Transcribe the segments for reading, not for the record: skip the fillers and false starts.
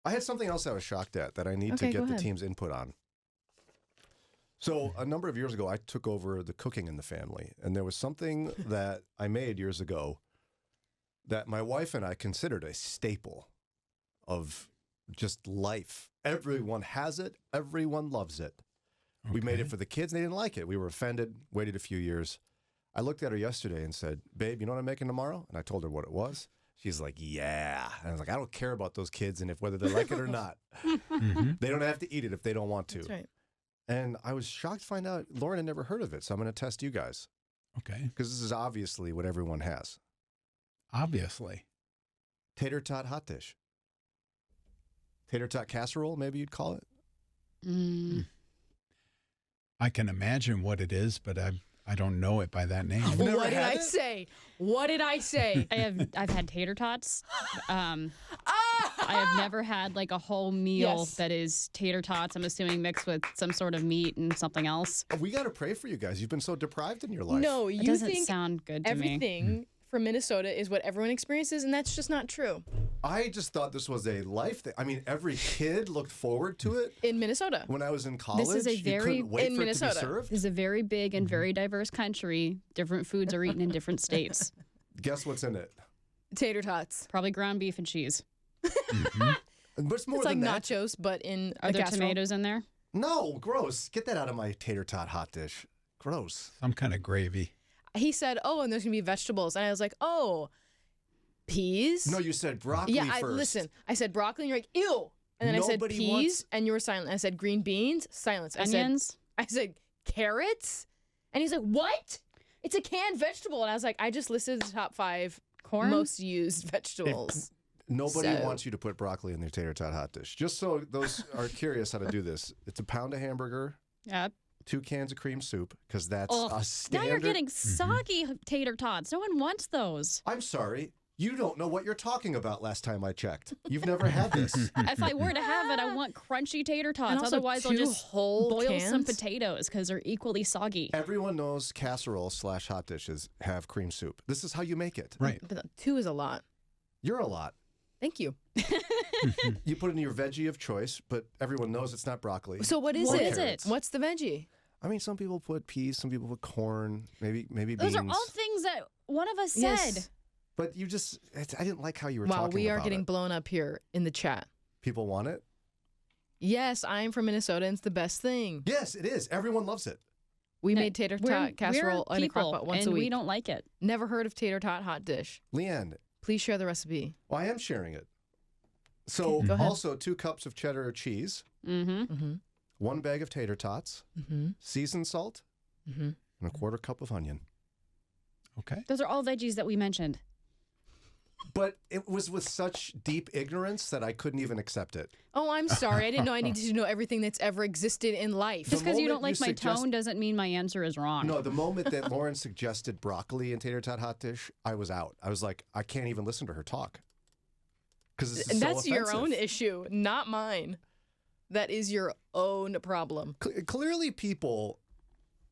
I had something else I was shocked at that I need to get the team's input on. So a number of years ago, I took over the cooking in the family, and there was something that I made years ago that my wife and I considered a staple of just life. Everyone has it. Everyone loves it. Okay. We made it for the kids. And they didn't like it. We were offended, waited a few years. I looked at her yesterday and said, babe, you know what I'm making tomorrow? And I told her what it was. She's like, yeah. And I was like, I don't care about those kids and whether they like it or not. They don't have to eat it if they don't want to. That's right. And I was shocked to find out Lauren had never heard of it. So I'm going to test you guys. Okay. Because this is obviously what everyone has. Obviously. Tater tot hot dish. Tater tot casserole, maybe you'd call it. I can imagine what it is, but I don't know it by that name. What did I say? What did I say? I've had tater tots. I have never had like a whole meal that is tater tots. I'm assuming mixed with some sort of meat and something else. We got to pray for you guys. You've been so deprived in your life. No, It you doesn't think sound good to me. everything from Minnesota is what everyone experiences, and that's just not true. I just thought this was a life thing. I mean, every kid looked forward to it. In Minnesota. When I was in college, This is a you very- couldn't wait in for it to be Minnesota. served. This is a very big and very diverse country. Different foods are eaten in different states. Guess what's in it? Tater tots. Probably ground beef and cheese. But it's more It's like than that. nachos, but in Are a there casserole. tomatoes in there? No, gross. Get that out of my tater tot hot dish. Gross. Some kind of gravy. He said, oh, and there's going to be vegetables. And I was like, oh, peas? No, you said broccoli Yeah, first. I said broccoli, and you're like, ew. And then I said Nobody peas, wants- and you were silent. I said green beans, silence. Onions? I said carrots, and he's like, what? It's a canned vegetable. And I was like, I just listed the top 5 Corn? most used vegetables. Nobody So- wants you to put broccoli in their tater tot hot dish. Just so those are curious how to do this. It's a pound of hamburger, Yep. 2 cans of cream soup, because that's Ugh. a Now standard. you're getting soggy tater tots. No one wants those. I'm sorry. You don't know what you're talking about last time I checked. You've never had this. If I were to have it, I want crunchy tater tots. And also Otherwise, I'll 2 just whole boil some cans? potatoes because they're equally soggy. Everyone knows casserole / hot dishes have cream soup. This is how you make it. Right. But 2 is a lot. You're a lot. Thank you. You put it in your veggie of choice, but everyone knows it's not broccoli. So what is What it? is it? What's the veggie? I mean, some people put peas, some people put corn, maybe beans. Those are all things that one of us said. Yes. But I didn't like how you were Wow, talking we are about getting it. blown up here in the chat. People want it? Yes, I'm from Minnesota, and it's the best thing. Yes, it is. Everyone loves it. We made tater tot casserole we're in a people, crock pot once and a week. we don't like it. Never heard of tater tot hot dish. Leanne, Please share the recipe. well, I am sharing it. So Okay, go ahead. also 2 cups of cheddar cheese, Mm-hmm. 1 bag of tater tots, seasoned salt, and a 1/4 cup of onion. Okay. Those are all veggies that we mentioned. But it was with such deep ignorance that I couldn't even accept it. Oh, I'm sorry. I didn't know I needed to know everything that's ever existed in life. Just because you don't moment like you my suggest- tone doesn't mean my answer is wrong. No, the moment that Lauren suggested broccoli and tater tot hot dish, I was out. I was like, I can't even listen to her talk. Because this is And so that's your own offensive. issue, not mine. That is your own problem. Clearly, people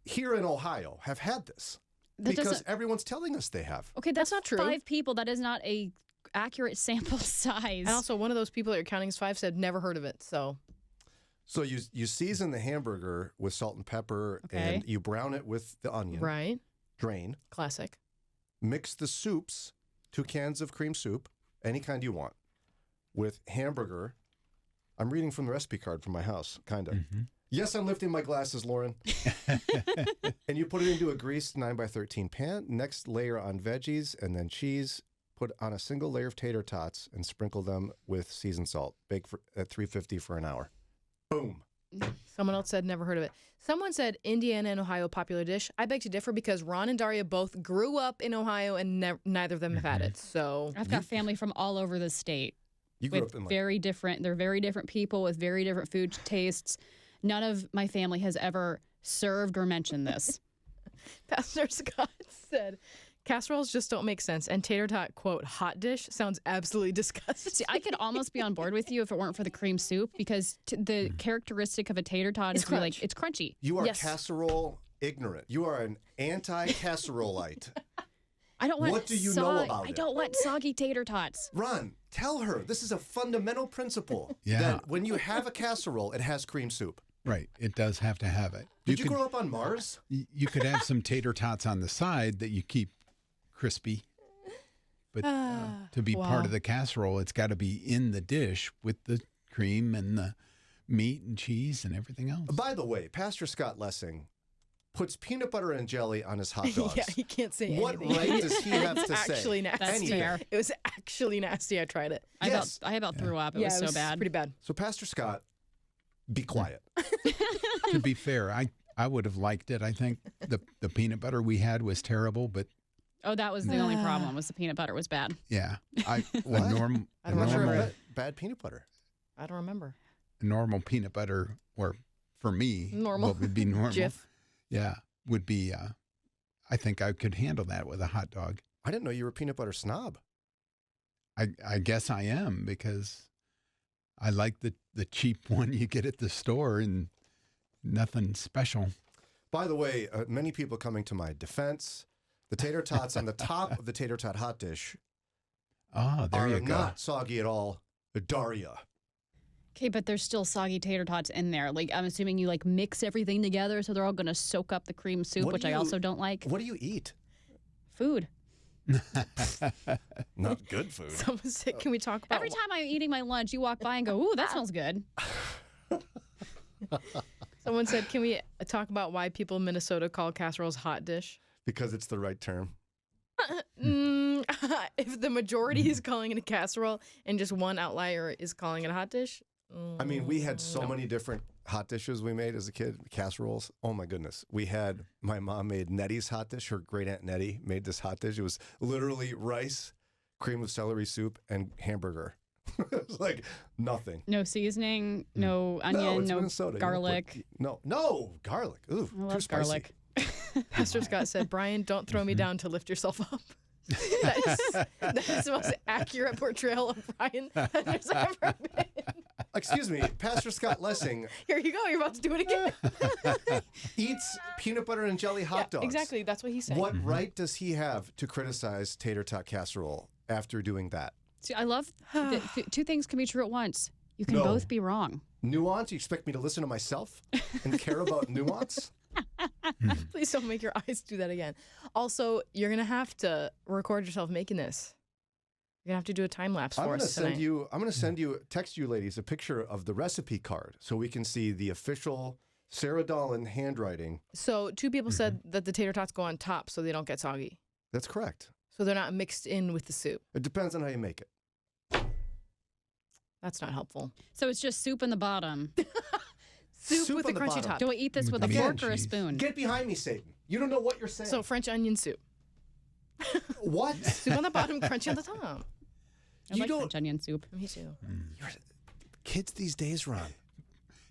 here in Ohio have had this. That Because doesn't- everyone's telling us they have. Okay, that's not true. 5 people. That is not a accurate sample size. And also, one of those people that you're counting as 5 said never heard of it. So So you season the hamburger with salt and pepper, Okay. and you brown it with the onion. right, Drain. classic. Mix the soups, 2 cans of cream soup, any kind you want, with hamburger. I'm reading from the recipe card from my house, kind of. Yes, I'm lifting my glasses, Lauren. And you put it into a greased 9x13 pan. Next, layer on veggies and then cheese. Put on a single layer of tater tots and sprinkle them with seasoned salt. Bake at 350 for an hour. Boom. Someone else said never heard of it. Someone said Indiana and Ohio popular dish. I beg to differ because Ron and Daria both grew up in Ohio and neither of them have had it. So I've got family from all over the state. You grew with up in they're very different people with very different food tastes. None of my family has ever served or mentioned this. Pastor Scott said casseroles just don't make sense. And tater tot, quote, hot dish sounds absolutely disgusting. See, I could almost be on board with you if it weren't for the cream soup because the characteristic of a tater tot is It's to be crunch. like it's crunchy. You are Yes. casserole ignorant. You are an anti-casseroleite. I don't want What do you know about I it? don't want soggy tater tots. Ron, Tell her this is a fundamental principle. Yeah. That when you have a casserole, it has cream soup. Right. It does have to have it. Did you grow up on Mars? You could have some tater tots on the side that you keep crispy. But to be part of the casserole, it's got to be in the dish with the cream and the meat and cheese and everything else. By the way, Pastor Scott Lessing puts peanut butter and jelly on his hot dogs. Yeah, he can't say anything. What right does he have to say? Actually nasty. That's fair. It was actually nasty. I tried it. Yes. I about threw up. It yeah, was it so was bad. pretty bad. So, Pastor Scott, be quiet. To be fair, I would have liked it. I think the peanut butter we had was terrible, but Oh, that was the only problem. Was the peanut butter was bad. yeah, a What? normal I don't remember. Bad peanut butter. I don't remember. normal peanut butter, or for me, Normal. what would be normal? Jif. Yeah, would be. I think I could handle that with a hot dog. I didn't know you were a peanut butter snob. I guess I am, because I like the cheap one you get at the store and nothing special. By the way, many people coming to my defense, the tater tots on the top of the tater tot hot dish Oh, there are you go. not soggy at all. Daria. Okay, but there's still soggy tater tots in there. Like, I'm assuming you like mix everything together so they're all going to soak up the cream soup, What which do I you- also don't like. What do you eat? Food. Not good food. Someone said, can we talk about Every time I'm eating my lunch, you walk by and go, "Ooh, that smells good." Someone said, can we talk about why people in Minnesota call casseroles hot dish? Because it's the right term. If the majority is calling it a casserole and just one outlier is calling it a hot dish. I mean, we had so many different hot dishes we made as a kid, casseroles. Oh my goodness. My mom made Nettie's hot dish. Her great aunt Nettie made this hot dish. It was literally rice, cream of celery soup, and hamburger. It was like nothing. No seasoning, no onion, it's no Minnesota. You don't garlic. put- no garlic. Ooh, I too love spicy. garlic. Pastor Scott said, Brian, don't throw me down to lift yourself up. that is the most accurate portrayal of Brian that there's ever been. Excuse me, Pastor Scott Lessing Here you go. You're about to do it again. eats peanut butter and jelly hot dogs. Exactly. That's what he said. What right does he have to criticize tater tot casserole after doing that? See, I love that two things can be true at once. You can No. both be wrong. Nuance? You expect me to listen to myself and care about nuance? Please don't make your eyes do that again. Also, you're going to have to record yourself making this. You're going to have to do a time lapse for us tonight. I'm going to text you ladies a picture of the recipe card so we can see the official Sarah Dolan handwriting. So, two people said that the tater tots go on top so they don't get soggy. That's correct. So they're not mixed in with the soup. It depends on how you make it. That's not helpful. So it's just soup in the bottom. Soup with on a the crunchy bottom. top. Do I eat this with a Again, fork or a cheese. spoon? Get behind me, Satan. You don't know what you're saying. So French onion soup. What? Soup on the bottom, crunchy on the top. I You like don't- French onion soup. Me too. Kids these days, Ron.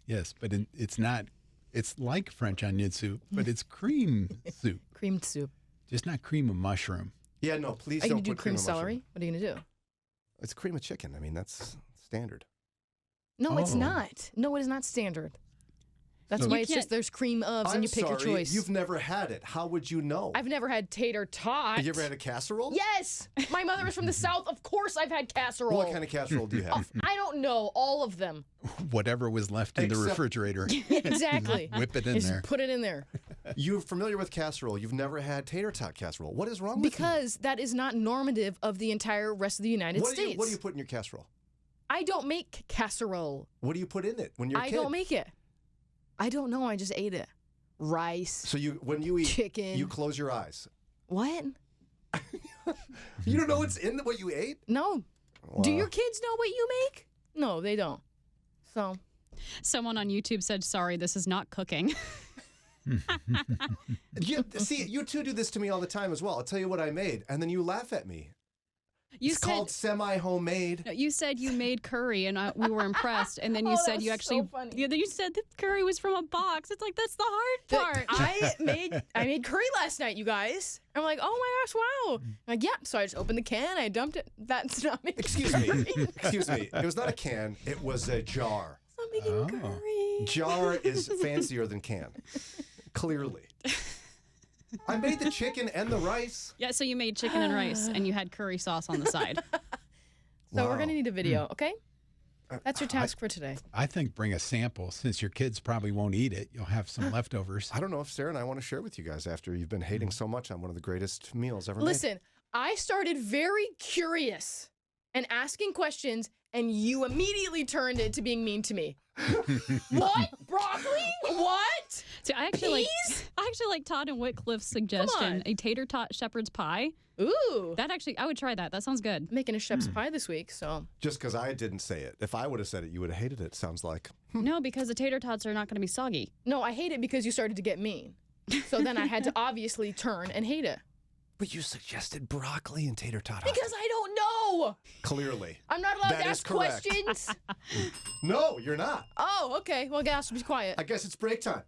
Yes, but it's not. It's like French onion soup, but it's cream soup, Creamed soup. just not cream of mushroom. Yeah, no, please Are you don't going to do put cream of celery? mushroom. What are you going to do? It's cream of chicken. I mean, that's standard. No, it's Oh. not. No, it is not standard. That's So- why You it's just can't- there's cream ofs I'm and you pick your sorry, choice. You've never had it. How would you know? I've never had tater tot. Have you ever had a casserole? Yes. My mother is from the South. Of course I've had casserole. What kind of casserole do you have? I don't know. All of them. Whatever was left in the Except- refrigerator, Exactly. whip it in Just there. put it in there. You're familiar with casserole. You've never had tater tot casserole. What is wrong with Because that is not normative of the entire rest of the United you? States. What do you put in your casserole? I don't make casserole. What do you put in it when you're a I kid? don't make it. I don't know. I just ate it. Rice. So when you eat Chicken. you close your eyes. What? You don't know what's in what you ate? No. Do Wow. your kids know what you make? No, they don't. So, Someone on YouTube said, "Sorry, this is not cooking." See, you two do this to me all the time as well. I'll tell you what I made, and then you laugh at me. You It's said called semi-homemade. no, you said you made curry, and we were impressed. And then you Oh, that said was you so actually funny. Yeah, then you said the curry was from a box. It's like that's the hard part. I made curry last night, you guys. I'm like, oh my gosh, wow. I'm like, yeah. So I just opened the can, I dumped it. That's not making Excuse me. Excuse me. It was not a can. It was a jar. It's not making Oh. curry. Jar is fancier than can. Clearly. I made the chicken and the rice. Yeah, so you made chicken and rice, and you had curry sauce on the side. So Wow. we're going to need a video, okay? That's your task for today. I think bring a sample. Since your kids probably won't eat it, you'll have some leftovers. I don't know if Sarah and I want to share with you guys after you've been hating so much on one of the greatest meals ever Listen, I started very curious and asking questions, and you immediately turned it to being mean to me. What? Broccoli? What? So I actually like Todd and Whitcliff's suggestion, a tater tot shepherd's pie. Ooh. I would try that. That sounds good. I'm making a shepherd's pie this week, so. Just because I didn't say it. If I would have said it, you would have hated it, sounds like. No, because the tater tots are not going to be soggy. No, I hate it because you started to get mean. So then I had to obviously turn and hate it. But you suggested broccoli and tater tot. Because I don't know. Clearly. I'm not allowed That to is ask correct. questions. No, you're not. Oh, okay. Well, I guess I'll be quiet. I guess it's break time.